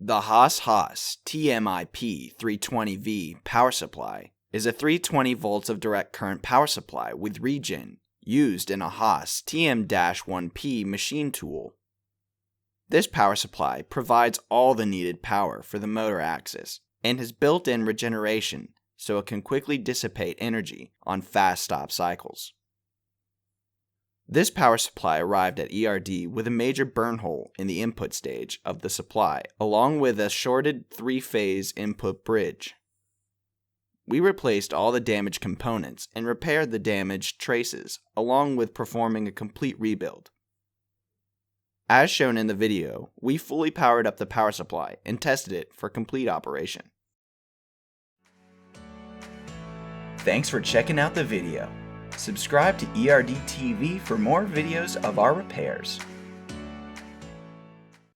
The Haas Hass TMIP 320V power supply is a 320 volts of direct current power supply with regen used in a Haas TM-1p machine tool. This power supply provides all the needed power for the motor axis and has built-in regeneration so it can quickly dissipate energy on fast stop cycles. This power supply arrived at ERD with a major burn hole in the input stage of the supply, along with a shorted 3-phase input bridge. We replaced all the damaged components and repaired the damaged traces, along with performing a complete rebuild. As shown in the video, we fully powered up the power supply and tested it for complete operation. Thanks for checking out the video. Subscribe to ERD TV for more videos of our repairs.